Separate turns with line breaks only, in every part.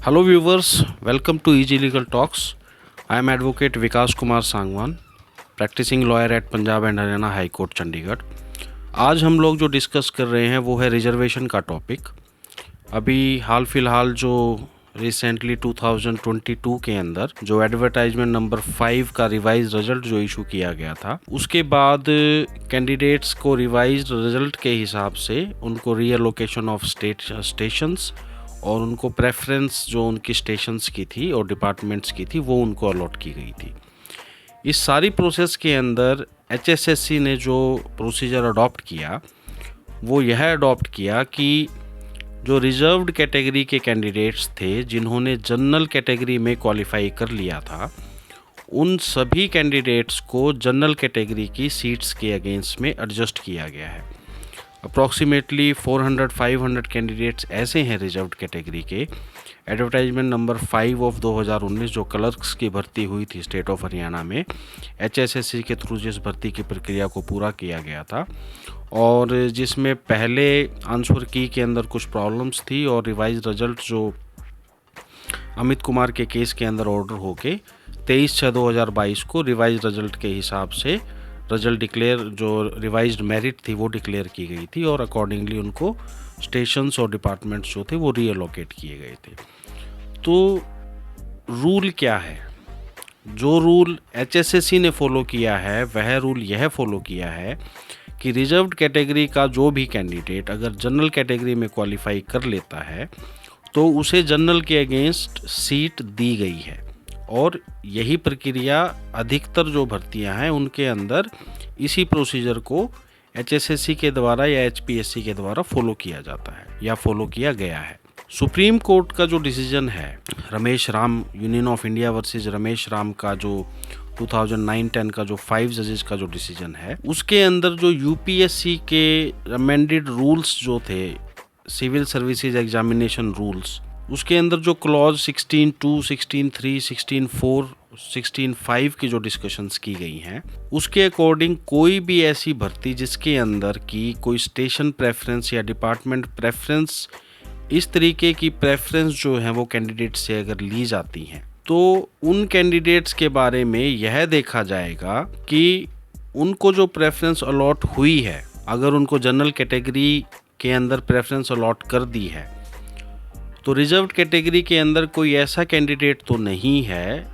Hello viewers, welcome to Easy Legal Talks. I am Advocate Vikas Kumar Sangwan, practising lawyer at Punjab and Haryana high court Chandigarh. आज हम लोग जो discuss कर रहे हैं वो है रिजर्वेशन का टॉपिक। अभी हाल फिलहाल जो रिसेंटली 2022 के अंदर जो एडवर्टाइजमेंट नंबर 5 का रिवाइज रिजल्ट जो इशू किया गया था, उसके बाद कैंडिडेट्स को रिवाइज रिजल्ट के हिसाब से उनको रीअलोकेशन ऑफ स्टेशंस और उनको प्रेफरेंस जो उनकी स्टेशंस की थी और डिपार्टमेंट्स की थी वो उनको अलॉट की गई थी। इस सारी प्रोसेस के अंदर एचएसएससी ने जो प्रोसीजर अडॉप्ट किया वो यह अडॉप्ट किया कि जो रिजर्व्ड कैटेगरी के कैंडिडेट्स थे जिन्होंने जनरल कैटेगरी में क्वालिफाई कर लिया था, उन सभी कैंडिडेट्स को जनरल कैटेगरी की सीट्स के अगेंस्ट में एडजस्ट किया गया है। अप्रॉक्सीमेटली 400-500 कैंडिडेट्स ऐसे हैं रिजर्व्ड कैटेगरी के। एडवर्टाइजमेंट नंबर 5 ऑफ 2019 जो क्लर्क्स की भर्ती हुई थी स्टेट ऑफ हरियाणा में, एचएसएससी के थ्रू जिस भर्ती की प्रक्रिया को पूरा किया गया था और जिसमें पहले आंसर की के अंदर कुछ प्रॉब्लम्स थी और रिवाइज रिजल्ट जो अमित कुमार के केस के अंदर ऑर्डर होके 23/6/2022 को रिवाइज रिजल्ट के हिसाब से रिजल्ट डिक्लेयर जो रिवाइज्ड मेरिट थी वो डिक्लेयर की गई थी और अकॉर्डिंगली उनको स्टेशंस और डिपार्टमेंट्स जो थे वो रीअलोकेट किए गए थे। तो रूल क्या है? जो रूल एचएसएससी ने फॉलो किया है वह रूल यह फॉलो किया है कि रिजर्व्ड कैटेगरी का जो भी कैंडिडेट अगर जनरल कैटेगरी में क्वालिफाई कर लेता है तो उसे जनरल के अगेंस्ट सीट दी गई है और यही प्रक्रिया अधिकतर जो भर्तियां हैं उनके अंदर इसी प्रोसीजर को एचएसएससी के द्वारा या एचपीएससी के द्वारा फॉलो किया जाता है या फॉलो किया गया है। सुप्रीम कोर्ट का जो डिसीजन है Ramesh Ram union of India versus Ramesh Ram का जो 2009-10 का जो 5 जजेस का जो डिसीजन है, उसके अंदर जो यूपीएससी के अमेंडेड रूल्स जो थे सिविल सर्विसेज एग्जामिनेशन रूल्स, उसके अंदर जो क्लॉज 16.2, 16.3, 16.4, 16.5 की जो डिस्कशंस की गई हैं उसके अकॉर्डिंग कोई भी ऐसी भर्ती जिसके अंदर की कोई स्टेशन प्रेफरेंस या डिपार्टमेंट प्रेफरेंस इस तरीके की प्रेफरेंस जो है वो कैंडिडेट से अगर ली जाती हैं तो उन कैंडिडेट्स के बारे में यह देखा जाएगा कि उनको जो प्रेफरेंस अलॉट हुई है, अगर उनको जनरल कैटेगरी के अंदर प्रेफरेंस अलॉट कर दी है तो रिजर्व्ड कैटेगरी के अंदर कोई ऐसा कैंडिडेट तो नहीं है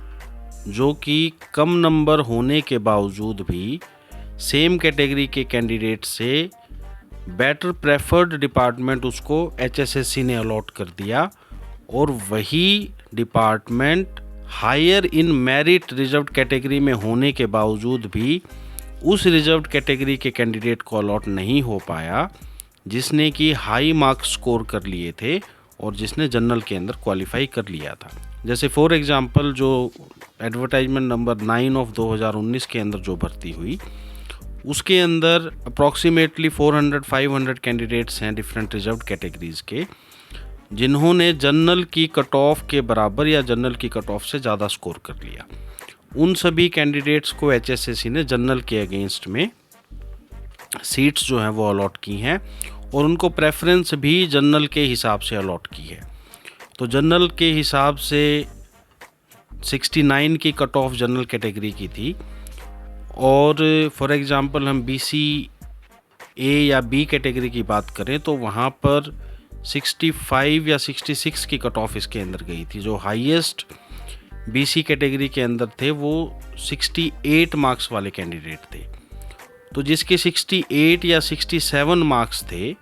जो कि कम नंबर होने के बावजूद भी सेम कैटेगरी के कैंडिडेट से बेटर प्रेफर्ड डिपार्टमेंट उसको एचएसएससी ने अलॉट कर दिया और वही department higher in merit reserved category में होने के बावजूद भी उस रिजर्व्ड कैटेगरी के कैंडिडेट को अलॉट नहीं हो पाया जिसने कि हाई मार्क्स स्कोर कर लिए थे और जिसने जनरल के अंदर क्वालिफाई कर लिया था। जैसे फॉर एग्जांपल जो एडवर्टाइजमेंट नंबर 9 ऑफ 2019 के अंदर जो भर्ती हुई उसके अंदर अप्रॉक्सीमेटली 400-500 कैंडिडेट्स हैं डिफरेंट रिजर्व्ड कैटेगरीज के जिन्होंने जनरल की कट ऑफ के बराबर या जनरल की कट ऑफ से ज़्यादा स्कोर कर लिया। उन सभी कैंडिडेट्स को एचएसएससी ने जनरल के अगेंस्ट में सीट्स जो हैं वो अलॉट की हैं और उनको प्रेफरेंस भी जनरल के हिसाब से अलॉट की है। तो जनरल के हिसाब से 69 की कट ऑफ जनरल कैटेगरी की थी और फॉर एग्जांपल हम बीसी ए या बी कैटेगरी की बात करें तो वहाँ पर 65 या 66 की कट ऑफ इसके अंदर गई थी। जो हाईएस्ट बीसी कैटेगरी के अंदर थे वो 68 मार्क्स वाले कैंडिडेट थे। तो जिसके 68 या 67 मार्क्स थे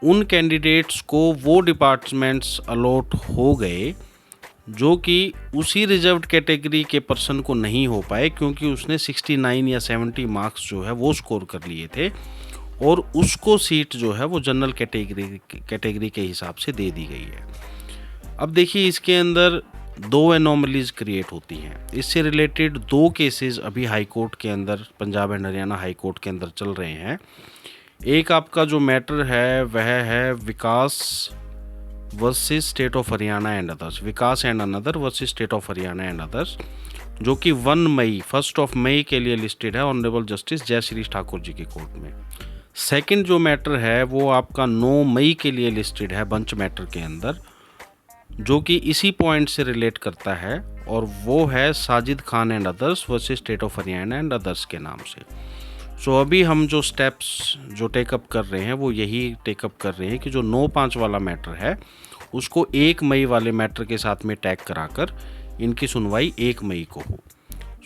उन कैंडिडेट्स को वो डिपार्टमेंट्स अलॉट हो गए जो कि उसी रिजर्व्ड कैटेगरी के पर्सन को नहीं हो पाए क्योंकि उसने 69 या 70 मार्क्स जो है वो स्कोर कर लिए थे और उसको सीट जो है वो जनरल कैटेगरी के हिसाब से दे दी गई है। अब देखिए इसके अंदर दो एनोमलीज क्रिएट होती हैं। इससे रिलेटेड दो केसेस अभी हाई कोर्ट के अंदर Punjab and Haryana high court के अंदर चल रहे हैं। एक आपका जो मैटर है वह है Vikas versus state of Haryana and others, Vikas and another versus state of Haryana and others, जो कि 1 मई के लिए लिस्टेड है ऑनरेबल जस्टिस जय श्री ठाकुर जी की कोर्ट में। सेकंड जो मैटर है वो आपका 9 मई के लिए लिस्टेड है बंच मैटर के अंदर, जो कि इसी पॉइंट से रिलेट करता है, और वो है Sajid Khan and others versus state of Haryana and others के नाम से। सो अभी हम जो स्टेप्स जो टेकअप कर रहे हैं वो यही टेकअप कर रहे हैं कि जो 9/5 वाला मैटर है उसको 1 मई वाले मैटर के साथ में टैग कराकर इनकी सुनवाई 1 मई को हो।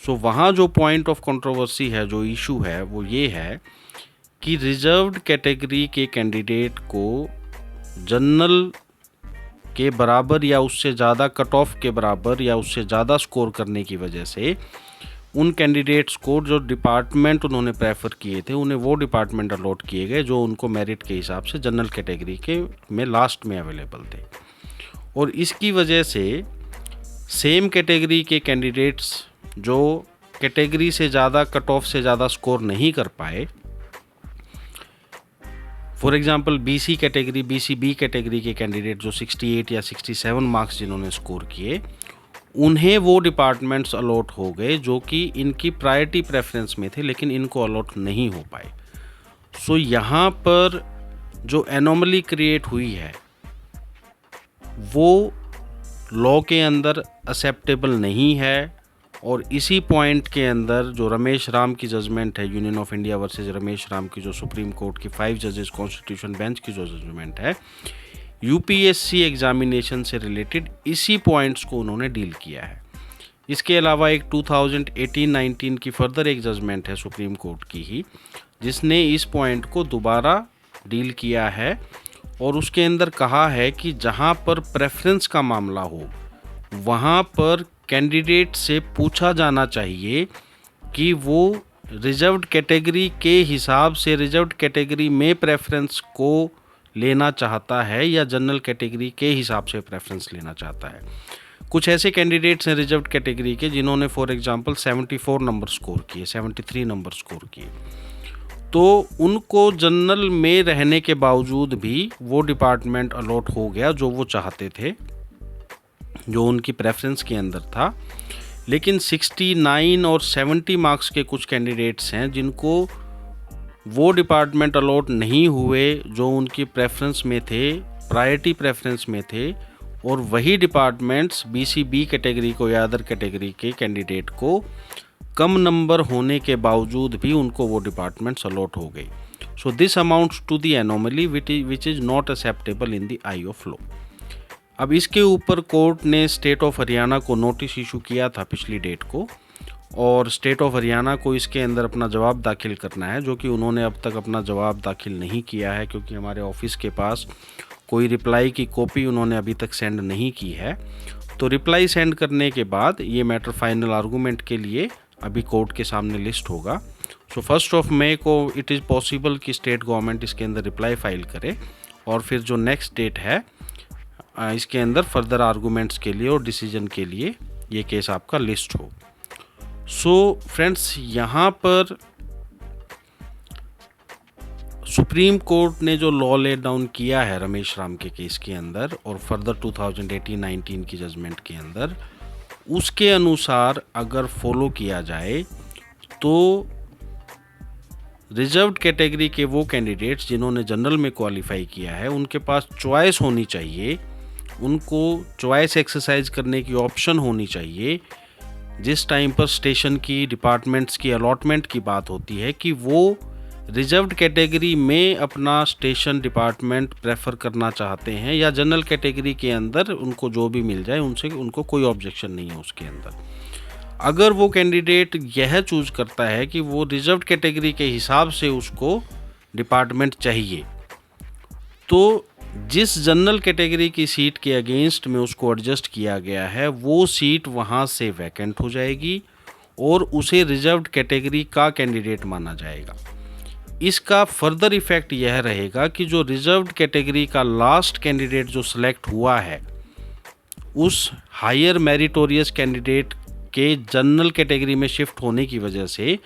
सो वहाँ जो पॉइंट ऑफ कंट्रोवर्सी है, जो इशू है, वो ये है कि रिजर्व्ड कैटेगरी के कैंडिडेट को जनरल के बराबर या उससे ज़्यादा कट ऑफ के बराबर या उससे ज़्यादा स्कोर करने की वजह से उन कैंडिडेट्स को जो डिपार्टमेंट उन्होंने प्रेफर किए थे उन्हें वो डिपार्टमेंट अलॉट किए गए जो उनको मेरिट के हिसाब से जनरल कैटेगरी के में लास्ट में अवेलेबल थे। और इसकी वजह से सेम कैटेगरी के कैंडिडेट्स जो कैटेगरी से ज़्यादा कट ऑफ से ज़्यादा स्कोर नहीं कर पाए, for example BC category, BC B category के कैंडिडेट जो 68 या 67 मार्क्स जिन्होंने स्कोर किए, उन्हें वो डिपार्टमेंट्स अलॉट हो गए जो कि इनकी प्रायोरिटी प्रेफरेंस में थे, लेकिन इनको अलॉट नहीं हो पाए। सो यहाँ पर जो एनोमली क्रिएट हुई है वो लॉ के अंदर एक्सेप्टेबल नहीं है। और इसी पॉइंट के अंदर जो रमेश राम की जजमेंट है, union of India versus Ramesh Ram की, जो सुप्रीम कोर्ट की 5 जजेस कॉन्स्टिट्यूशन बेंच की जो जजमेंट है, यूपीएससी एग्जामिनेशन से रिलेटेड इसी पॉइंट्स को उन्होंने डील किया है। इसके अलावा एक 2018-19 की फर्दर एक जजमेंट है सुप्रीम कोर्ट की ही, जिसने इस पॉइंट को दोबारा डील किया है और उसके अंदर कहा है कि जहां पर प्रेफरेंस का मामला हो वहां पर कैंडिडेट से पूछा जाना चाहिए कि वो रिजर्व्ड कैटेगरी के हिसाब से रिजर्व्ड कैटेगरी में प्रेफरेंस को लेना चाहता है या जनरल कैटेगरी के हिसाब से प्रेफरेंस लेना चाहता है। कुछ ऐसे कैंडिडेट्स हैं रिजर्व्ड कैटेगरी के जिन्होंने फॉर एग्जांपल 74 नंबर स्कोर किए, 73 नंबर स्कोर किए, तो उनको जनरल में रहने के बावजूद भी वो डिपार्टमेंट अलॉट हो गया जो वो चाहते थे, जो उनकी प्रेफरेंस के अंदर था। लेकिन 69 और 70 मार्क्स के कुछ कैंडिडेट्स हैं जिनको वो डिपार्टमेंट अलॉट नहीं हुए जो उनकी प्रेफरेंस में थे, प्रायोरिटी प्रेफरेंस में थे, और वही डिपार्टमेंट्स बीसी बी कैटेगरी को या अदर कैटेगरी के कैंडिडेट को कम नंबर होने के बावजूद भी उनको वो डिपार्टमेंट्स अलॉट हो गई। So this amounts to the anomaly which is not acceptable in the eye of law. अब इसके ऊपर कोर्ट ने स्टेट ऑफ हरियाणा को नोटिस इशू किया था पिछली डेट को, और स्टेट ऑफ हरियाणा को इसके अंदर अपना जवाब दाखिल करना है, जो कि उन्होंने अब तक अपना जवाब दाखिल नहीं किया है क्योंकि हमारे ऑफिस के पास कोई रिप्लाई की कॉपी उन्होंने अभी तक सेंड नहीं की है। तो रिप्लाई सेंड करने के बाद ये मैटर फाइनल आर्गूमेंट के लिए अभी कोर्ट के सामने लिस्ट होगा। सो 1 मई को इट इज़ पॉसिबल कि स्टेट गवर्नमेंट इसके अंदर रिप्लाई फाइल करे और फिर जो नेक्स्ट डेट है इसके अंदर फर्दर आर्गूमेंट्स के लिए और डिसीजन के लिए ये केस आपका लिस्ट हो। सो फ्रेंड्स, यहाँ पर सुप्रीम कोर्ट ने जो लॉ ले डाउन किया है रमेश राम के केस के अंदर और फर्दर 2018-19 की जजमेंट के अंदर, उसके अनुसार अगर फॉलो किया जाए तो रिजर्व्ड कैटेगरी के वो कैंडिडेट्स जिन्होंने जनरल में क्वालिफाई किया है उनके पास चॉइस होनी चाहिए, उनको चॉइस एक्सरसाइज करने की ऑप्शन होनी चाहिए जिस टाइम पर स्टेशन की डिपार्टमेंट्स की अलॉटमेंट की बात होती है कि वो रिजर्व्ड कैटेगरी में अपना स्टेशन डिपार्टमेंट प्रेफर करना चाहते हैं या जनरल कैटेगरी के अंदर उनको जो भी मिल जाए उनसे उनको कोई ऑब्जेक्शन नहीं है उसके अंदर। अगर वो कैंडिडेट यह चूज करता है कि वो रिजर्व्ड कैटेगरी के हिसाब से उसको डिपार्टमेंट चाहिए, तो जिस जनरल कैटेगरी की सीट के अगेंस्ट में उसको एडजस्ट किया गया है वो सीट वहाँ से वैकेंट हो जाएगी और उसे रिजर्व्ड कैटेगरी का कैंडिडेट माना जाएगा। इसका फर्दर इफेक्ट यह रहेगा कि जो रिजर्व्ड कैटेगरी का लास्ट कैंडिडेट जो सिलेक्ट हुआ है उस हायर मेरिटोरियस कैंडिडेट के जनरल कैटेगरी में शिफ्ट होने की वजह से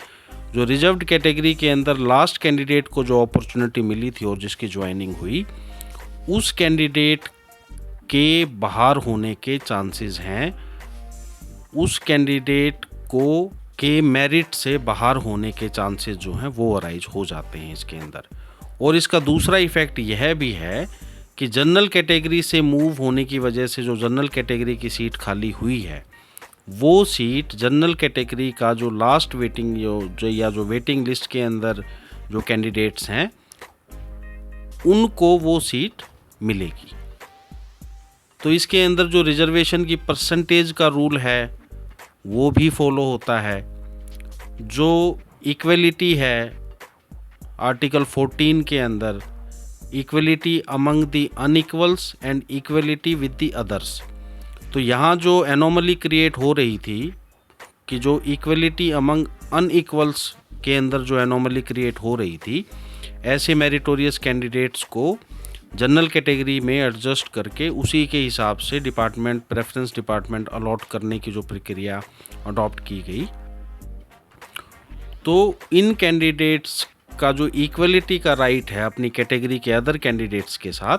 जो रिजर्व्ड कैटेगरी के अंदर लास्ट कैंडिडेट को जो अपॉर्चुनिटी मिली थी और जिसकी ज्वाइनिंग हुई, उस कैंडिडेट के बाहर होने के चांसेस हैं, उस कैंडिडेट को के मेरिट से बाहर होने के चांसेस जो हैं वो अराइज हो जाते हैं इसके अंदर। और इसका दूसरा इफ़ेक्ट यह भी है कि जनरल कैटेगरी से मूव होने की वजह से जो जनरल कैटेगरी की सीट खाली हुई है, वो सीट जनरल कैटेगरी का जो लास्ट वेटिंग जो वेटिंग लिस्ट के अंदर जो कैंडिडेट्स हैं उनको वो सीट मिलेगी। तो इसके अंदर जो रिजर्वेशन की परसेंटेज का रूल है वो भी फॉलो होता है। जो इक्वलिटी है आर्टिकल 14 के अंदर, equality among the unequals and equality with the others, तो यहाँ जो एनोमली क्रिएट हो रही थी कि जो इक्वलिटी अमंग अनइक्वल्स के अंदर जो एनोमली क्रिएट हो रही थी, ऐसे मेरिटोरियस कैंडिडेट्स को जनरल कैटेगरी में एडजस्ट करके उसी के हिसाब से प्रेफरेंस डिपार्टमेंट अलॉट करने की जो प्रक्रिया अडॉप्ट की गई। तो इन कैंडिडेट्स का जो इक्वलिटी का राइट है अपनी कैटेगरी के अदर कैंडिडेट्स के साथ,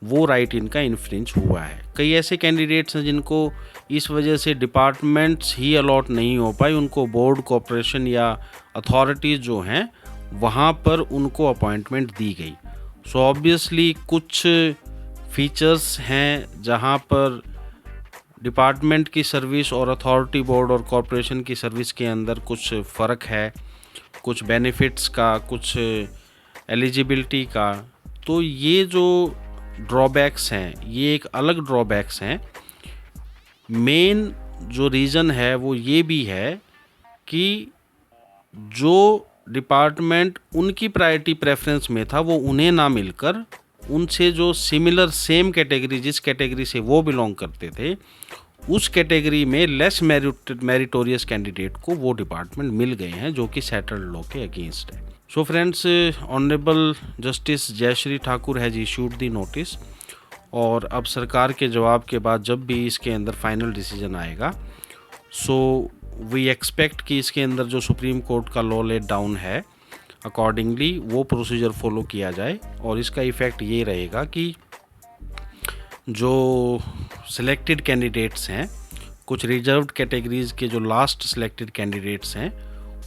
वो राइट इनका इन्फ्रिंज हुआ है। कई ऐसे कैंडिडेट्स हैं जिनको इस वजह से डिपार्टमेंट्स ही अलॉट नहीं हो पाए, उनको बोर्ड, कॉरपोरेशन या अथॉरिटीज़ जो हैं वहाँ पर उनको अपॉइंटमेंट दी गई। सो ऑब्वियसली कुछ फीचर्स हैं जहाँ पर डिपार्टमेंट की सर्विस और अथॉरिटी, बोर्ड और कॉरपोरेशन की सर्विस के अंदर कुछ फ़र्क है, कुछ बेनिफिट्स का, कुछ एलिजिबिलिटी का। तो ये जो ड्रॉबैक्स हैं, ये एक अलग ड्रॉबैक्स हैं। मेन जो रीज़न है वो ये भी है कि जो डिपार्टमेंट उनकी प्रायोरिटी प्रेफरेंस में था वो उन्हें ना मिलकर उनसे जो सिमिलर सेम कैटेगरी, जिस कैटेगरी से वो बिलोंग करते थे, उस कैटेगरी में लेस मेरिटोरियस कैंडिडेट को वो डिपार्टमेंट मिल गए हैं, जो कि सेटल्ड लॉ के अगेंस्ट है। So friends, honourable justice Jayshree Thakur has issued the notice, और अब सरकार के जवाब के बाद जब भी इसके अंदर फाइनल डिसीजन आएगा, सो वी एक्सपेक्ट कि इसके अंदर जो सुप्रीम कोर्ट का लॉ लेट डाउन है अकॉर्डिंगली वो प्रोसीजर फॉलो किया जाए। और इसका इफ़ेक्ट ये रहेगा कि जो सिलेक्टेड कैंडिडेट्स हैं, कुछ रिजर्व्ड कैटेगरीज़ के जो लास्ट सिलेक्टेड कैंडिडेट्स हैं,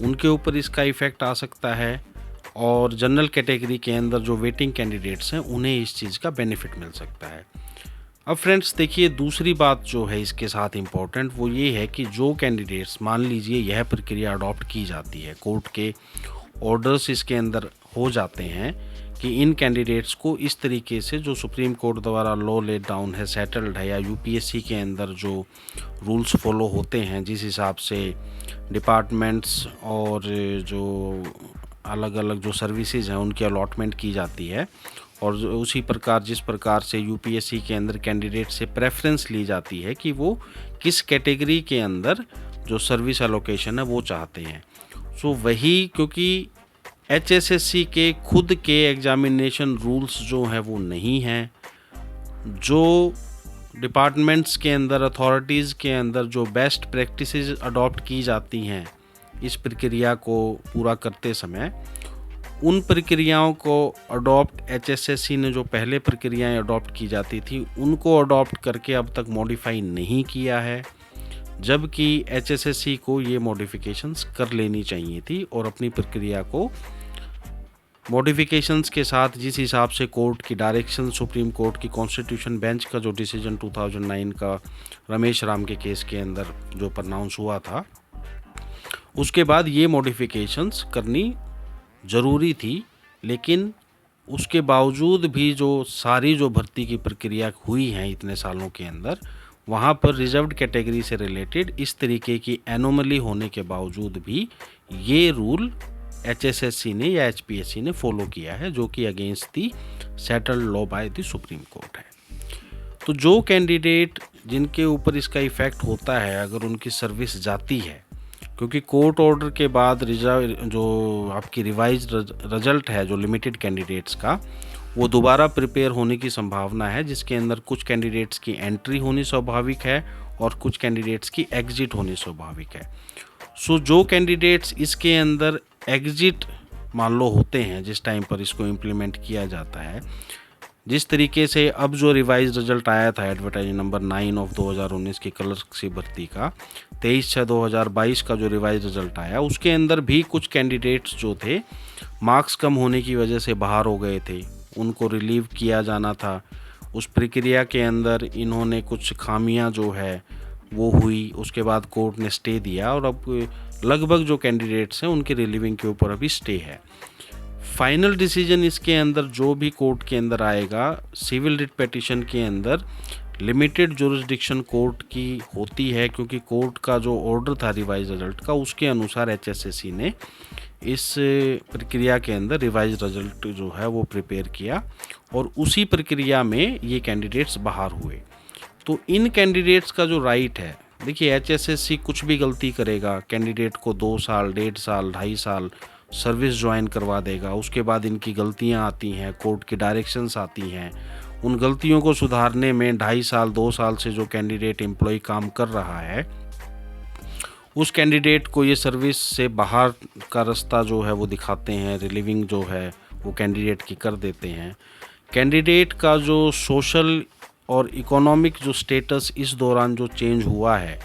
उनके ऊपर इसका इफ़ेक्ट आ सकता है, और जनरल कैटेगरी के अंदर जो वेटिंग कैंडिडेट्स हैं उन्हें इस चीज़ का बेनिफिट मिल सकता है। अब फ्रेंड्स देखिए, दूसरी बात जो है इसके साथ इम्पॉर्टेंट वो ये है कि जो कैंडिडेट्स, मान लीजिए यह प्रक्रिया अडॉप्ट की जाती है, कोर्ट के ऑर्डर्स इसके अंदर हो जाते हैं कि इन कैंडिडेट्स को इस तरीके से जो सुप्रीम कोर्ट द्वारा लॉ लेट डाउन है, सेटल्ड है, या यूपीएससी के अंदर जो रूल्स फॉलो होते हैं, जिस हिसाब से डिपार्टमेंट्स और जो अलग अलग जो सर्विसेज हैं उनकी अलॉटमेंट की जाती है, और उसी प्रकार जिस प्रकार से यूपीएससी के अंदर कैंडिडेट से प्रेफरेंस ली जाती है कि वो किस कैटेगरी के अंदर जो सर्विस एलोकेशन है वो चाहते हैं। सो वही, क्योंकि एचएसएससी के खुद के एग्जामिनेशन रूल्स जो हैं वो नहीं हैं, जो डिपार्टमेंट्स के अंदर, अथॉरिटीज़ के अंदर जो बेस्ट प्रैक्टिसेस अडॉप्ट की जाती हैं इस प्रक्रिया को पूरा करते समय, उन प्रक्रियाओं को अडॉप्ट एचएसएससी ने जो पहले प्रक्रियाएं अडॉप्ट की जाती थी उनको अडॉप्ट करके अब तक मॉडिफाई नहीं किया है, जबकि एचएसएससी को ये मॉडिफिकेशंस कर लेनी चाहिए थी और अपनी प्रक्रिया को मॉडिफिकेशंस के साथ, जिस हिसाब से कोर्ट की डायरेक्शन, सुप्रीम कोर्ट की कॉन्स्टिट्यूशन बेंच का जो डिसीजन 2009 का रमेश राम के केस के अंदर जो प्रनाउंस हुआ था, उसके बाद ये मॉडिफिकेशंस करनी ज़रूरी थी। लेकिन उसके बावजूद भी जो सारी जो भर्ती की प्रक्रिया हुई हैं इतने सालों के अंदर, वहाँ पर रिजर्व्ड कैटेगरी से रिलेटेड इस तरीके की एनोमली होने के बावजूद भी ये रूल एचएसएससी ने या एचपीएससी ने फॉलो किया है, जो कि against the settled law by the supreme court है। तो जो कैंडिडेट जिनके ऊपर इसका इफ़ेक्ट होता है, अगर उनकी सर्विस जाती है, क्योंकि कोर्ट ऑर्डर के बाद जो आपकी रिवाइज रिजल्ट है जो लिमिटेड कैंडिडेट्स का, वो दोबारा प्रिपेयर होने की संभावना है, जिसके अंदर कुछ कैंडिडेट्स की एंट्री होनी स्वाभाविक है और कुछ कैंडिडेट्स की एग्जिट होनी स्वाभाविक है। सो जो कैंडिडेट्स इसके अंदर एग्जिट मान लो होते हैं जिस टाइम पर इसको इम्प्लीमेंट किया जाता है, जिस तरीके से अब जो रिवाइज रिजल्ट आया था एडवर्टाइज नंबर 9 ऑफ 2019 की क्लर्क की भर्ती का, 23/6/2022 का जो रिवाइज रिजल्ट आया, उसके अंदर भी कुछ कैंडिडेट्स जो थे मार्क्स कम होने की वजह से बाहर हो गए थे, उनको रिलीव किया जाना था, उस प्रक्रिया के अंदर इन्होंने कुछ खामियां जो है वो हुई, उसके बाद कोर्ट ने स्टे दिया और अब लगभग जो कैंडिडेट्स हैं उनके रिलीविंग के ऊपर अभी स्टे है। फाइनल डिसीजन इसके अंदर जो भी कोर्ट के अंदर आएगा, सिविल रिट पिटीशन के अंदर लिमिटेड जुरिस्डिक्शन कोर्ट की होती है, क्योंकि कोर्ट का जो ऑर्डर था रिवाइज रिजल्ट का, उसके अनुसार एचएसएससी ने इस प्रक्रिया के अंदर रिवाइज रिजल्ट जो है वो प्रिपेयर किया और उसी प्रक्रिया में ये कैंडिडेट्स बाहर हुए। तो इन कैंडिडेट्स का जो राइट है, देखिए एचएसएससी कुछ भी गलती करेगा, कैंडिडेट को 2 साल, 1.5 साल, 2.5 साल सर्विस ज्वाइन करवा देगा, उसके बाद इनकी गलतियां आती हैं, कोर्ट की डायरेक्शंस आती हैं, उन गलतियों को सुधारने में 2.5 साल, 2 साल से जो कैंडिडेट एम्प्लॉय काम कर रहा है, उस कैंडिडेट को ये सर्विस से बाहर का रास्ता जो है वो दिखाते हैं, रिलीविंग जो है वो कैंडिडेट की कर देते हैं। कैंडिडेट का जो सोशल और इकोनॉमिक जो स्टेटस इस दौरान जो चेंज हुआ है,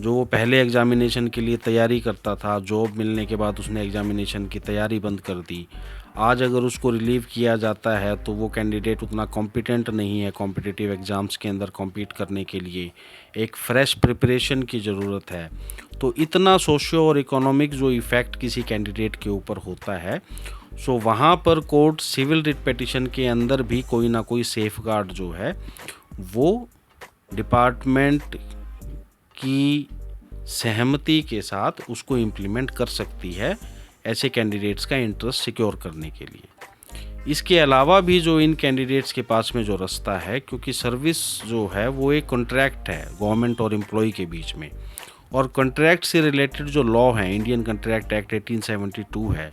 जो वो पहले एग्जामिनेशन के लिए तैयारी करता था, जॉब मिलने के बाद उसने एग्जामिनेशन की तैयारी बंद कर दी, आज अगर उसको रिलीव किया जाता है तो वो कैंडिडेट उतना कॉम्पिटेंट नहीं है कॉम्पिटिटिव एग्ज़ाम्स के अंदर कॉम्पीट करने के लिए, एक फ़्रेश प्रिपरेशन की ज़रूरत है। तो इतना सोशियो और इकोनॉमिक जो इफ़ेक्ट किसी कैंडिडेट के ऊपर होता है, सो वहाँ पर कोर्ट सिविल रिट पिटीशन के अंदर भी कोई ना कोई सेफगार्ड जो है वो डिपार्टमेंट की सहमति के साथ उसको इम्प्लीमेंट कर सकती है, ऐसे कैंडिडेट्स का इंटरेस्ट सिक्योर करने के लिए। इसके अलावा भी जो इन कैंडिडेट्स के पास में जो रास्ता है, क्योंकि सर्विस जो है वो एक कॉन्ट्रैक्ट है गवर्नमेंट और एम्प्लॉय के बीच में, और कॉन्ट्रैक्ट से रिलेटेड जो लॉ है, इंडियन कॉन्ट्रैक्ट एक्ट 1872 है,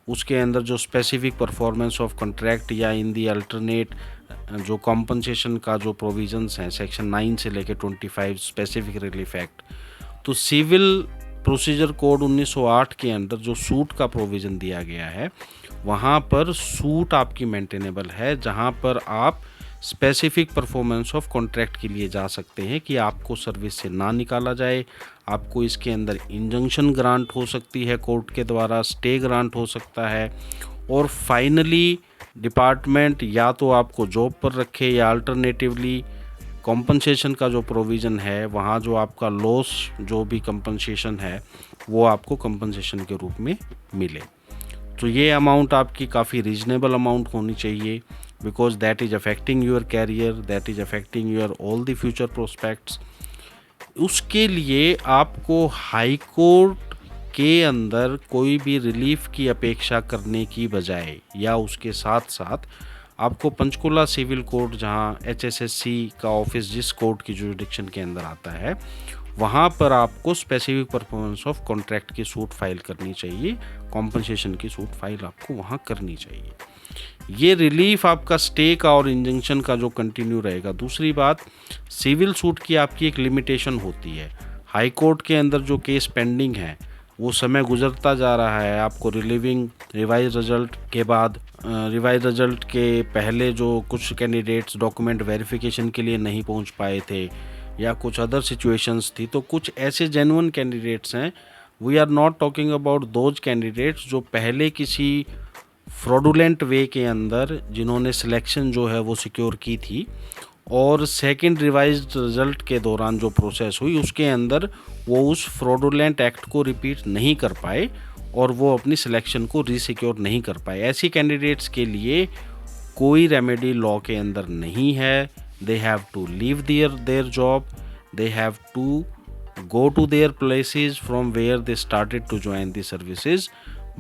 उसके अंदर जो स्पेसिफिक परफॉर्मेंस ऑफ कॉन्ट्रैक्ट या इन दी अल्टरनेट जो कॉम्पनसेशन का जो प्रोविजंस हैं सेक्शन 9 से लेकर 25 स्पेसिफिक रिलीफ एक्ट, तो सिविल प्रोसीजर कोड 1908 के अंदर जो सूट का प्रोविज़न दिया गया है, वहाँ पर सूट आपकी मेंटेनेबल है, जहाँ पर आप स्पेसिफिक परफॉर्मेंस ऑफ कॉन्ट्रैक्ट के लिए जा सकते हैं कि आपको सर्विस से ना निकाला जाए, आपको इसके अंदर इंजंक्शन ग्रांट हो सकती है कोर्ट के द्वारा, स्टे ग्रांट हो सकता है, और फाइनली डिपार्टमेंट या तो आपको जॉब पर रखे या अल्टरनेटिवली कॉम्पनसेशन का जो प्रोविज़न है, वहाँ जो आपका लॉस जो भी कंपनसेशन है वो आपको कंपनसेशन के रूप में मिले। तो ये अमाउंट आपकी काफ़ी रीजनेबल अमाउंट होनी चाहिए, because that is affecting your career, that is affecting your all the future prospects. उसके लिए आपको हाई कोर्ट के अंदर कोई भी रिलीफ की अपेक्षा करने की बजाय या उसके साथ साथ आपको पंचकुला सिविल कोर्ट, जहां एचएसएससी का ऑफिस जिस कोर्ट की जुरिडिक्शन के अंदर आता है, वहां पर आपको स्पेसिफिक परफॉर्मेंस ऑफ कॉन्ट्रैक्ट की सूट फाइल करनी चाहिए, कॉम्पनसेशन की सूट फाइल आपको वहां करनी चाहिए। ये रिलीफ आपका स्टे का और इंजंक्शन का जो कंटिन्यू रहेगा। दूसरी बात, सिविल सूट की आपकी एक लिमिटेशन होती है। हाई कोर्ट के अंदर जो केस पेंडिंग है वो समय गुजरता जा रहा है, आपको रिवाइज रिजल्ट के बाद, रिवाइज रिजल्ट के पहले जो कुछ कैंडिडेट्स डॉक्यूमेंट वेरिफिकेशन के लिए नहीं पहुंच पाए थे या कुछ अदर सिचुएशंस थी, तो कुछ ऐसे जेन्युइन कैंडिडेट्स हैं, we are not talking about those candidates जो पहले किसी फ्रॉडुलेंट वे के अंदर जिन्होंने सिलेक्शन जो है वो सिक्योर की थी, और सेकंड रिवाइज्ड रिजल्ट के दौरान जो प्रोसेस हुई उसके अंदर वो उस फ्रॉडुलेंट एक्ट को रिपीट नहीं कर पाए और वो अपनी सिलेक्शन को रीसिक्योर नहीं कर पाए। ऐसी कैंडिडेट्स के लिए कोई रेमेडी लॉ के अंदर नहीं है। They have to leave their job, they have to go to their places from where they started to join the services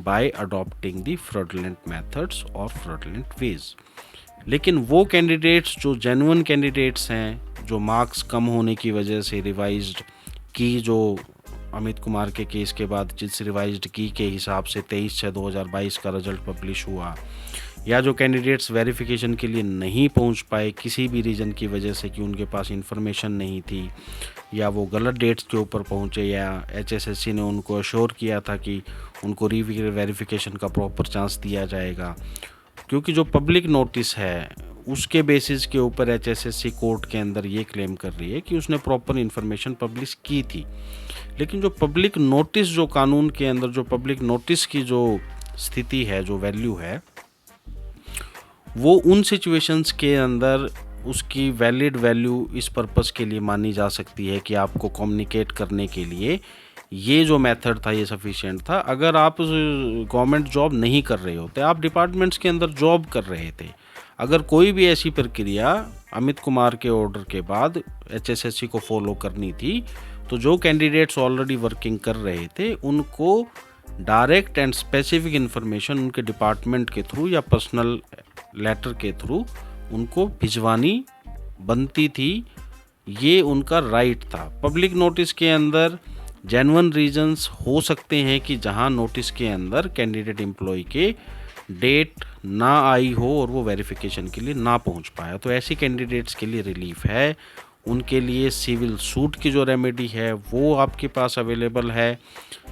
by adopting the fraudulent methods or fraudulent ways। लेकिन वो candidates जो genuine candidates हैं, जो marks कम होने की वजह से revised की, जो अमित कुमार के केस के बाद जिस रिवाइज्ड की के हिसाब से 23/6/2022 का रिजल्ट पब्लिश हुआ, या जो कैंडिडेट्स वेरिफिकेशन के लिए नहीं पहुंच पाए किसी भी रीज़न की वजह से कि उनके पास इंफॉर्मेशन नहीं थी या वो गलत डेट्स के ऊपर पहुंचे, या एचएसएससी ने उनको अश्योर किया था कि उनको वेरिफिकेशन का प्रॉपर चांस दिया जाएगा, क्योंकि जो पब्लिक नोटिस है उसके बेसिस के ऊपर एचएसएससी कोर्ट के अंदर ये क्लेम कर रही है कि उसने प्रॉपर इन्फॉर्मेशन पब्लिश की थी। लेकिन जो पब्लिक नोटिस, जो कानून के अंदर जो पब्लिक नोटिस की जो स्थिति है, जो वैल्यू है, वो उन सिचुएशंस के अंदर उसकी वैलिड वैल्यू इस पर्पस के लिए मानी जा सकती है कि आपको कम्युनिकेट करने के लिए ये जो मेथड था ये सफिशिएंट था। अगर आप गवर्नमेंट जॉब नहीं कर रहे होते, आप डिपार्टमेंट्स के अंदर जॉब कर रहे थे, अगर कोई भी ऐसी प्रक्रिया अमित कुमार के ऑर्डर के बाद HSSC को फॉलो करनी थी, तो जो कैंडिडेट्स ऑलरेडी वर्किंग कर रहे थे उनको डायरेक्ट एंड स्पेसिफिक इन्फॉर्मेशन उनके डिपार्टमेंट के थ्रू या पर्सनल लेटर के थ्रू उनको भिजवानी बनती थी। ये उनका राइट था। पब्लिक नोटिस के अंदर जेन्युइन रीजंस हो सकते हैं कि जहां नोटिस के अंदर कैंडिडेट एम्प्लॉय के डेट ना आई हो और वो वेरिफिकेशन के लिए ना पहुंच पाया, तो ऐसे कैंडिडेट्स के लिए रिलीफ है। उनके लिए सिविल सूट की जो रेमेडी है वो आपके पास अवेलेबल है।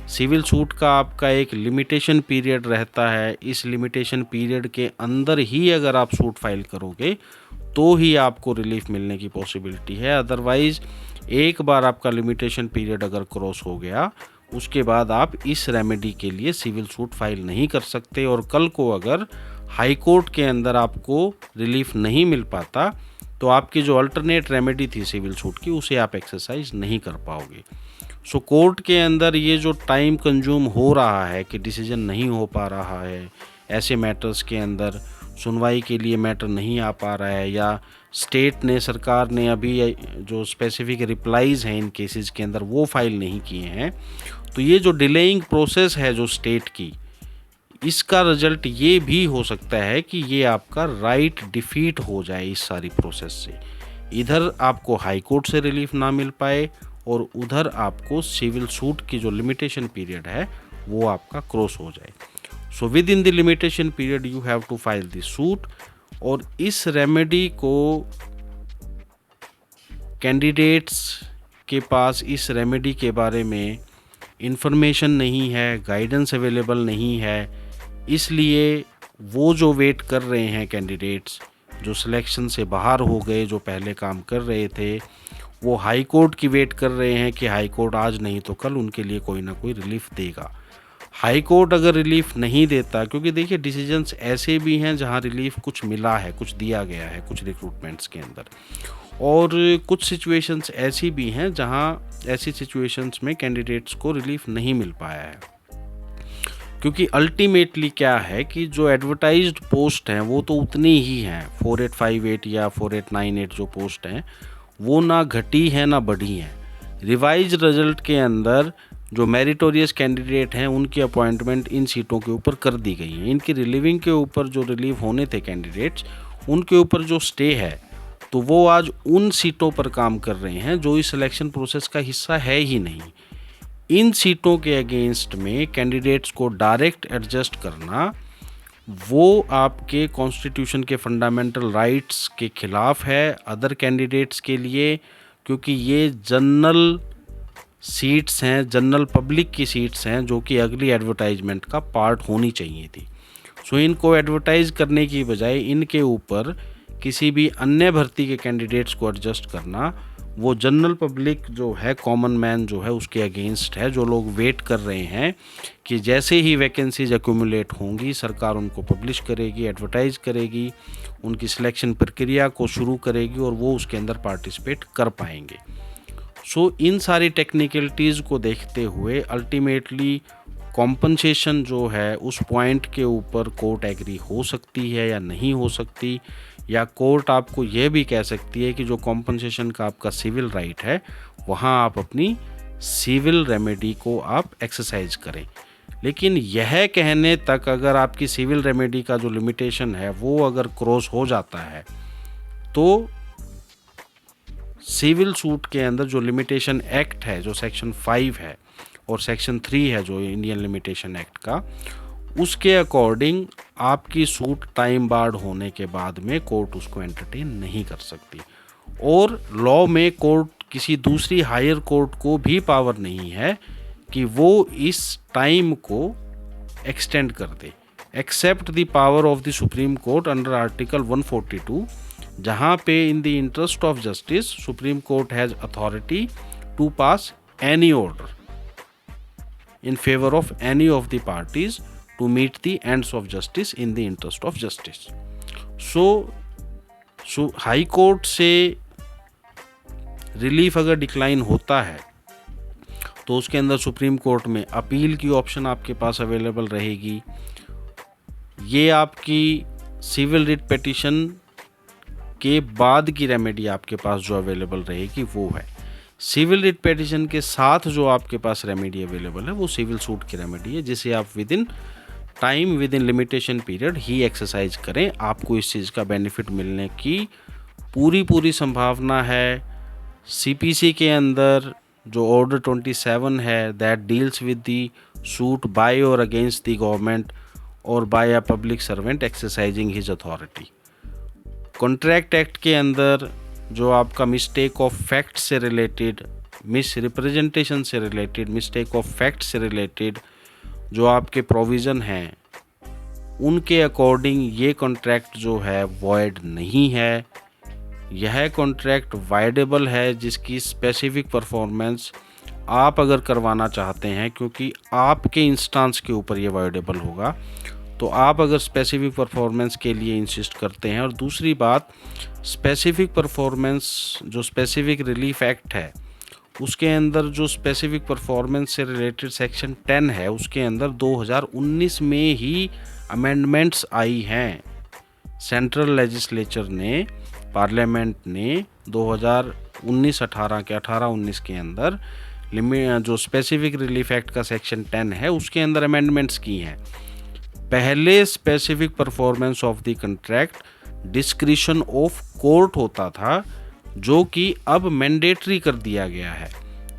सिविल सूट का आपका एक लिमिटेशन पीरियड रहता है। इस लिमिटेशन पीरियड के अंदर ही अगर आप सूट फाइल करोगे तो ही आपको रिलीफ मिलने की पॉसिबिलिटी है। अदरवाइज़ एक बार आपका लिमिटेशन पीरियड अगर क्रॉस हो गया, उसके बाद आप इस रेमेडी के लिए सिविल सूट फाइल नहीं कर सकते। और कल को अगर हाई कोर्ट के अंदर आपको रिलीफ नहीं मिल पाता, तो आपकी जो अल्टरनेट रेमेडी थी सिविल सूट की, उसे आप एक्सरसाइज नहीं कर पाओगे। सो कोर्ट के अंदर ये जो टाइम कंज्यूम हो रहा है कि डिसीजन नहीं हो पा रहा है, ऐसे मैटर्स के अंदर सुनवाई के लिए मैटर नहीं आ पा रहा है, या स्टेट ने, सरकार ने अभी जो स्पेसिफिक रिप्लाईज़ हैं इन केसेस के अंदर वो फाइल नहीं किए हैं, तो ये जो डिलेइंग प्रोसेस है जो स्टेट की, इसका रिजल्ट ये भी हो सकता है कि ये आपका राइट डिफीट हो जाए इस सारी प्रोसेस से। इधर आपको हाई कोर्ट से रिलीफ ना मिल पाए और उधर आपको सिविल सूट की जो लिमिटेशन पीरियड है वो आपका क्रॉस हो जाए। So within the limitation period you have to file the suit. और इस रेमेडी को कैंडिडेट्स के पास इस रेमेडी के बारे में इंफॉर्मेशन नहीं है, गाइडेंस अवेलेबल नहीं है, इसलिए वो जो वेट कर रहे हैं कैंडिडेट्स जो सिलेक्शन से बाहर हो गए, जो पहले काम कर रहे थे, वो हाई कोर्ट की वेट कर रहे हैं कि हाई कोर्ट आज नहीं तो कल उनके लिए कोई ना कोई रिलीफ देगा। हाई कोर्ट अगर रिलीफ नहीं देता, क्योंकि देखिए डिसीजंस ऐसे भी हैं जहां रिलीफ कुछ मिला है, कुछ दिया गया है कुछ रिक्रूटमेंट्स के अंदर, और कुछ सिचुएशंस ऐसी भी हैं जहां ऐसी सिचुएशंस में कैंडिडेट्स को रिलीफ नहीं मिल पाया है। क्योंकि अल्टीमेटली क्या है कि जो एडवर्टाइज्ड पोस्ट हैं वो तो उतनी ही हैं, 4858 या 4898 जो पोस्ट हैं वो ना घटी है ना बढ़ी हैं। रिवाइज रिजल्ट के अंदर जो मेरिटोरियस कैंडिडेट हैं उनकी अपॉइंटमेंट इन सीटों के ऊपर कर दी गई है। इनकी रिलीविंग के ऊपर जो रिलीव होने थे कैंडिडेट्स, उनके ऊपर जो स्टे है, तो वो आज उन सीटों पर काम कर रहे हैं जो इस सिलेक्शन प्रोसेस का हिस्सा है ही नहीं। इन सीटों के अगेंस्ट में कैंडिडेट्स को डायरेक्ट एडजस्ट करना वो आपके कॉन्स्टिट्यूशन के फंडामेंटल राइट्स के खिलाफ है अदर कैंडिडेट्स के लिए, क्योंकि ये जनरल सीट्स हैं, जनरल पब्लिक की सीट्स हैं जो कि अगली एडवर्टाइजमेंट का पार्ट होनी चाहिए थी। सो इनको एडवर्टाइज करने की बजाय इनके ऊपर किसी भी अन्य भर्ती के कैंडिडेट्स को एडजस्ट करना वो जनरल पब्लिक जो है, कॉमन मैन जो है, उसके अगेंस्ट है। जो लोग वेट कर रहे हैं कि जैसे ही वैकेंसीज एक्यूमुलेट होंगी सरकार उनको पब्लिश करेगी, एडवर्टाइज करेगी, उनकी सिलेक्शन प्रक्रिया को शुरू करेगी और वो उसके अंदर पार्टिसिपेट कर पाएंगे। सो इन सारी टेक्निकलिटीज़ को देखते हुए अल्टीमेटली कॉम्पनसेशन जो है उस पॉइंट के ऊपर कोर्ट एग्री हो सकती है या नहीं हो सकती, या कोर्ट आपको ये भी कह सकती है कि जो कॉम्पनसेशन का आपका सिविल राइट है वहाँ आप अपनी सिविल रेमेडी को आप एक्सरसाइज करें। लेकिन यह कहने तक अगर आपकी सिविल रेमेडी का जो लिमिटेशन है वो अगर क्रॉस हो जाता है, तो सिविल सूट के अंदर जो लिमिटेशन एक्ट है, जो सेक्शन 5 है और सेक्शन 3 है जो इंडियन लिमिटेशन एक्ट का, उसके अकॉर्डिंग आपकी सूट टाइम बार्ड होने के बाद में कोर्ट उसको एंटरटेन नहीं कर सकती। और लॉ में कोर्ट किसी दूसरी हायर कोर्ट को भी पावर नहीं है कि वो इस टाइम को एक्सटेंड कर दे, except the power of the supreme court under article 142, जहाँ पे in the interest of justice supreme court has authority to pass any order in favor of any of the parties to meet the ends of justice in the interest of justice. So so high court से relief अगर decline होता है तो उसके अंदर supreme court में appeal की option आपके पास अवेलेबल रहेगी। ये आपकी सिविल रिट पिटीशन के बाद की रेमेडी आपके पास जो अवेलेबल रहेगी वो है। सिविल रिट पिटीशन के साथ जो आपके पास रेमेडी अवेलेबल है वो सिविल सूट की रेमेडी है, जिसे आप with in limitation period he exercise करें। आपको इस चीज़ का बेनिफिट मिलने की पूरी संभावना है। सीपीसी के अंदर जो ऑर्डर 27 है that deals with the suit by और अगेंस्ट द गवर्नमेंट और by a public servant exercising his authority. Contract act के अंदर जो आपका मिस्टेक ऑफ फैक्ट से रिलेटेड, मिस रिप्रेजेंटेशन से रिलेटेड, मिस्टेक ऑफ फैक्ट से रिलेटेड जो आपके प्रोविज़न हैं उनके अकॉर्डिंग ये कॉन्ट्रैक्ट जो है वॉइड नहीं है। यह कॉन्ट्रैक्ट वाइडेबल है जिसकी स्पेसिफिक परफॉर्मेंस आप अगर करवाना चाहते हैं, क्योंकि आपके इंस्टांस के ऊपर ये वाइडेबल होगा, तो आप अगर स्पेसिफिक परफॉर्मेंस के लिए इंसिस्ट करते हैं। और दूसरी बात, स्पेसिफिक परफॉर्मेंस जो स्पेसिफिक रिलीफ एक्ट है उसके अंदर जो स्पेसिफिक परफॉर्मेंस से रिलेटेड सेक्शन 10 है उसके अंदर 2019 में ही अमेंडमेंट्स आई हैं। सेंट्रल लेजिस्लेचर ने, पार्लियामेंट ने 2019-18 के 18-19 के अंदर जो स्पेसिफिक रिलीफ एक्ट का सेक्शन 10 है उसके अंदर अमेंडमेंट्स की हैं। पहले specific performance of the contract discretion of court होता था, जो कि अब मैंडेटरी कर दिया गया है।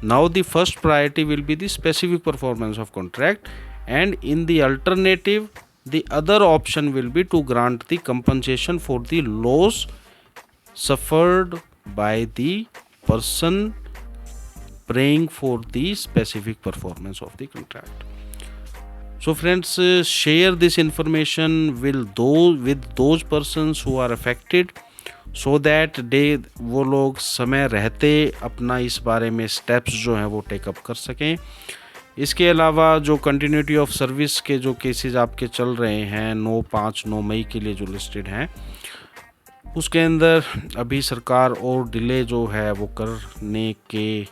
Now the first priority will be the specific performance of contract and in the alternative the other option will be to grant the compensation for the loss suffered by the person praying for the specific performance of the contract. So friends, share this information with those persons who are affected so that वो लोग समय रहते अपना इस बारे में steps जो हैं वो टेकअप कर सकें। इसके अलावा जो कंटिन्यूटी ऑफ सर्विस के जो केसेस आपके चल रहे हैं 9 मई के लिए जो लिस्टेड हैं, उसके अंदर अभी सरकार और डिले जो है वो करने के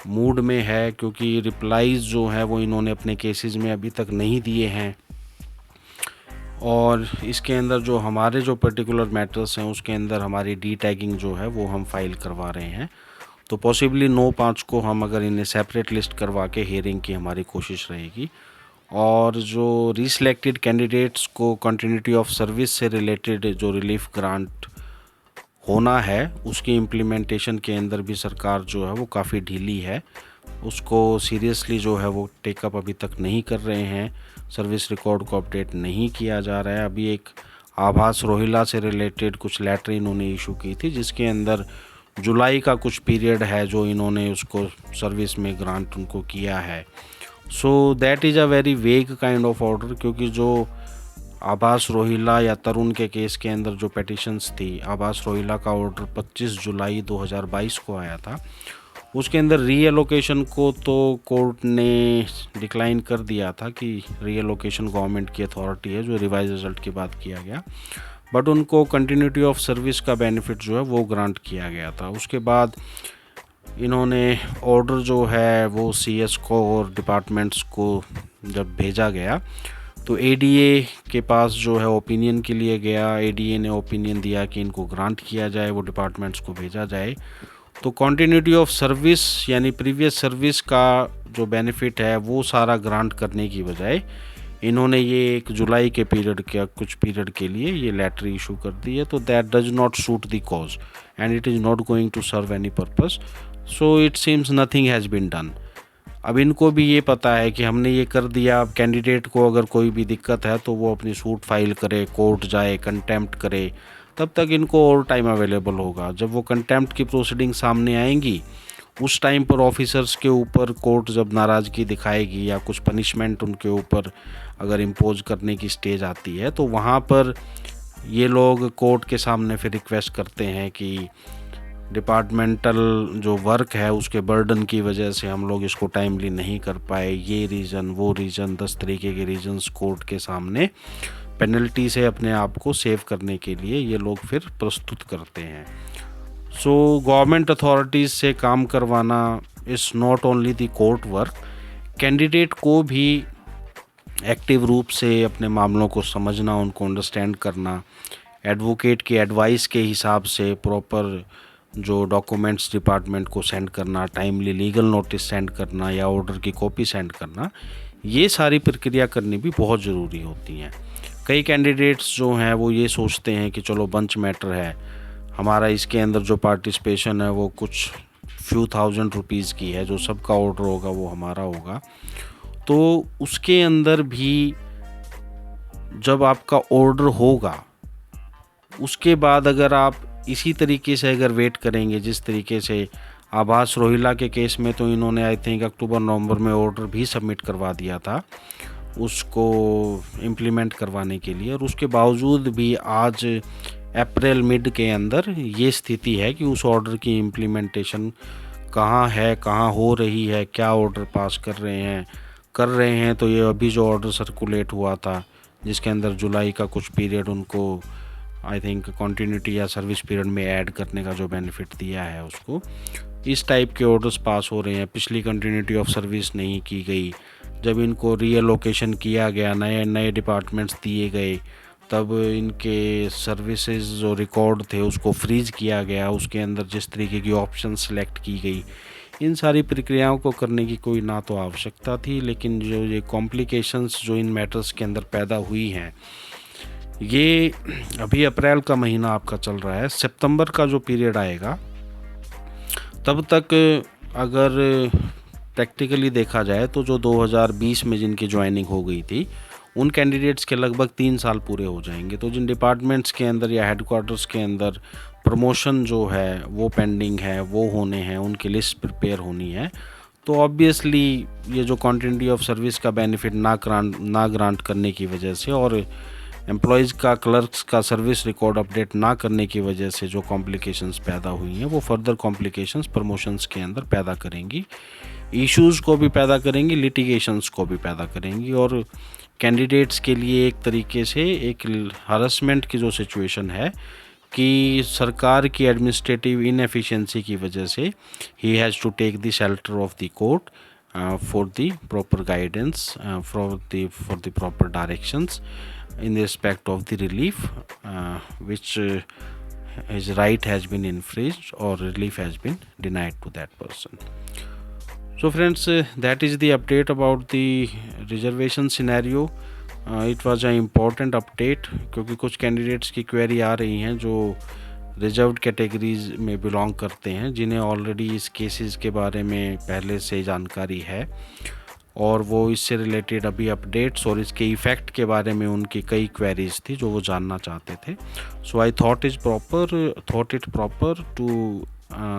मूड में है, क्योंकि रिप्लाईज जो है वो इन्होंने अपने केसेस में अभी तक नहीं दिए हैं। और इसके अंदर जो हमारे जो पर्टिकुलर मैटर्स हैं उसके अंदर हमारी डी टैगिंग जो है वो हम फाइल करवा रहे हैं। तो पॉसिबली 9/5 को हम अगर इन्हें सेपरेट लिस्ट करवा के हियरिंग की हमारी कोशिश रहेगी। और जो रिसिलेक्टेड कैंडिडेट्स को कंटिन्यूटी ऑफ सर्विस से रिलेटेड जो रिलीफ ग्रांट होना है उसकी इम्प्लीमेंटेशन के अंदर भी सरकार जो है वो काफ़ी ढीली है, उसको सीरियसली जो है वो टेकअप अभी तक नहीं कर रहे हैं। सर्विस रिकॉर्ड को अपडेट नहीं किया जा रहा है। अभी एक आभास रोहिला से रिलेटेड कुछ लेटर इन्होंने इशू की थी जिसके अंदर जुलाई का कुछ पीरियड है जो इन्होंने उसको सर्विस में ग्रांट उनको किया है। So that is a very vague kind of order, क्योंकि जो आभास रोहिला या तरुण के केस के अंदर जो पिटिशंस थी, आभास रोहिला का ऑर्डर 25 जुलाई 2022 को आया था। उसके अंदर रीएलोकेशन को तो कोर्ट ने डिक्लाइन कर दिया था कि रीएलोकेशन गवर्नमेंट की अथॉरिटी है, जो रिवाइज रिजल्ट के बाद किया गया, बट उनको कंटिन्यूटी ऑफ सर्विस का बेनिफिट जो है वो ग्रांट किया गया था। उसके बाद इन्होंने ऑर्डर जो है वो सीएस को और डिपार्टमेंट्स को जब भेजा गया तो एडीए के पास जो है ओपिनियन के लिए गया। एडीए ने ओपिनियन दिया कि इनको ग्रांट किया जाए, वो डिपार्टमेंट्स को भेजा जाए। तो कंटिन्यूटी ऑफ सर्विस यानी प्रीवियस सर्विस का जो बेनिफिट है वो सारा ग्रांट करने की बजाय इन्होंने ये एक जुलाई के पीरियड के कुछ पीरियड के लिए ये लेटर इशू कर दी है। तो that does not suit the cause and it is not going to serve any purpose, so it seems nothing has been done. अब इनको भी ये पता है कि हमने ये कर दिया, अब कैंडिडेट को अगर कोई भी दिक्कत है तो वो अपनी सूट फाइल करे, कोर्ट जाए, कंटेम्प्ट करे, तब तक इनको और टाइम अवेलेबल होगा। जब वो कंटेम्प्ट की प्रोसीडिंग सामने आएंगी उस टाइम पर ऑफिसर्स के ऊपर कोर्ट जब नाराज़गी दिखाएगी या कुछ पनिशमेंट उनके ऊपर अगर इम्पोज करने की स्टेज आती है तो वहाँ पर ये लोग कोर्ट के सामने फिर रिक्वेस्ट करते हैं कि डिपार्टमेंटल जो वर्क है उसके बर्डन की वजह से हम लोग इसको टाइमली नहीं कर पाए, ये रीज़न वो रीज़न, 10 तरीके के रीजंस कोर्ट के सामने पेनल्टी से अपने आप को सेव करने के लिए ये लोग फिर प्रस्तुत करते हैं। सो गवर्नमेंट अथॉरिटीज़ से काम करवाना is not only the court work, candidate को भी एक्टिव रूप से अपने मामलों को समझना, उनको अंडरस्टैंड करना, एडवोकेट की एडवाइस के हिसाब से प्रॉपर जो डॉक्यूमेंट्स डिपार्टमेंट को सेंड करना, टाइमली लीगल नोटिस सेंड करना या ऑर्डर की कॉपी सेंड करना, ये सारी प्रक्रिया करनी भी बहुत ज़रूरी होती हैं। कई कैंडिडेट्स जो हैं वो ये सोचते हैं कि चलो बंच मैटर है, हमारा इसके अंदर जो पार्टिसिपेशन है वो कुछ फ्यू थाउजेंड रुपीज़ की है, जो सबका ऑर्डर होगा वो हमारा होगा। तो उसके अंदर भी जब आपका ऑर्डर होगा, उसके बाद अगर आप इसी तरीके से अगर वेट करेंगे जिस तरीके से आभास रोहिला के केस में, तो इन्होंने आई थिंक अक्टूबर नवंबर में ऑर्डर भी सबमिट करवा दिया था उसको इम्प्लीमेंट करवाने के लिए, और उसके बावजूद भी आज अप्रैल मिड के अंदर ये स्थिति है कि उस ऑर्डर की इम्प्लीमेंटेशन कहाँ है, कहाँ हो रही है, क्या ऑर्डर पास कर रहे हैं। तो ये अभी जो ऑर्डर सर्कुलेट हुआ था जिसके अंदर जुलाई का कुछ पीरियड उनको आई थिंक कॉन्टीन्यूटी या सर्विस पीरियड में ऐड करने का जो बेनिफिट दिया है, उसको इस टाइप के ऑर्डर्स पास हो रहे हैं। पिछली कंटिन्यूटी ऑफ सर्विस नहीं की गई, जब इनको रीएलोकेशन किया गया, नए नए डिपार्टमेंट्स दिए गए, तब इनके सर्विसेज जो रिकॉर्ड थे उसको फ्रीज किया गया, उसके अंदर जिस तरीके की ऑप्शन सेलेक्ट की गई, इन सारी प्रक्रियाओं को करने की कोई ना तो आवश्यकता थी, लेकिन जो ये कॉम्प्लिकेशंस जो इन मैटर्स के अंदर पैदा हुई हैं, ये अभी अप्रैल का महीना आपका चल रहा है, सितंबर का जो पीरियड आएगा तब तक अगर प्रैक्टिकली देखा जाए तो जो 2020 में जिनकी ज्वाइनिंग हो गई थी उन कैंडिडेट्स के लगभग 3 साल पूरे हो जाएंगे। तो जिन डिपार्टमेंट्स के अंदर या हेडक्वार्टर्स के अंदर प्रमोशन जो है वो पेंडिंग है, वो होने हैं, उनकी लिस्ट प्रिपेयर होनी है, तो ऑब्वियसली ये जो कॉन्टिन्यूटी ऑफ सर्विस का बेनिफिट ना ग्रांट करने की वजह से और एम्प्लॉयज़ का, क्लर्क्स का सर्विस रिकॉर्ड अपडेट ना करने की वजह से जो कॉम्प्लिकेशंस पैदा हुई हैं, वो फर्दर कॉम्प्लिकेशंस प्रमोशंस के अंदर पैदा करेंगी, इश्यूज़ को भी पैदा करेंगी, लिटिगेशंस को भी पैदा करेंगी, और कैंडिडेट्स के लिए एक तरीके से एक हरासमेंट की जो सिचुएशन है कि सरकार की एडमिनिस्ट्रेटिव इनएफिशिएंसी की वजह से ही has to take the shelter of the court for the proper guidance, for the proper directions in respect of the relief which his right has been infringed or relief has been denied to that person. So friends, that is the update about the reservation scenario. It was an important update क्योंकि कुछ candidates की query आ रही हैं जो reserved categories में belong करते हैं, जिन्हें ऑलरेडी इस केसेस के बारे में पहले से जानकारी है और वो इससे रिलेटेड अभी अपडेट्स और इसके इफ़ेक्ट के बारे में उनकी कई क्वेरीज थी जो वो जानना चाहते थे। So I thought it proper to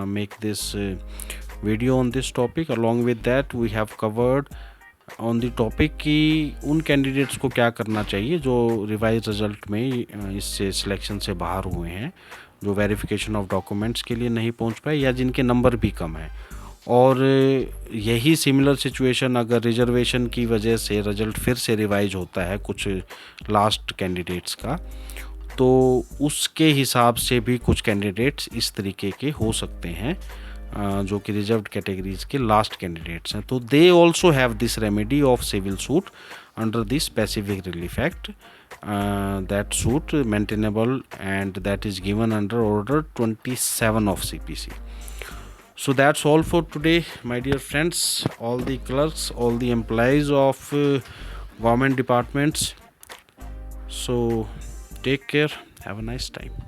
make this video on this topic. Along with that we have covered on the topic कि उन कैंडिडेट्स को क्या करना चाहिए जो रिवाइज रिजल्ट में इससे सिलेक्शन से बाहर हुए हैं, जो वेरिफिकेशन ऑफ डॉक्यूमेंट्स के लिए नहीं पहुंच पाए या जिनके नंबर भी कम हैं। और यही सिमिलर सिचुएशन अगर रिजर्वेशन की वजह से रिजल्ट फिर से रिवाइज होता है कुछ लास्ट कैंडिडेट्स का, तो उसके हिसाब से भी कुछ कैंडिडेट्स इस तरीके के हो सकते हैं जो कि रिजर्व्ड कैटेगरीज के लास्ट कैंडिडेट्स हैं। तो they also have this remedy of civil suit under this specific relief act, that suit maintainable and that is given under order 27 of CPC. So that's all for today, my dear friends, all the clerks, all the employees of government departments. So take care, have a nice time.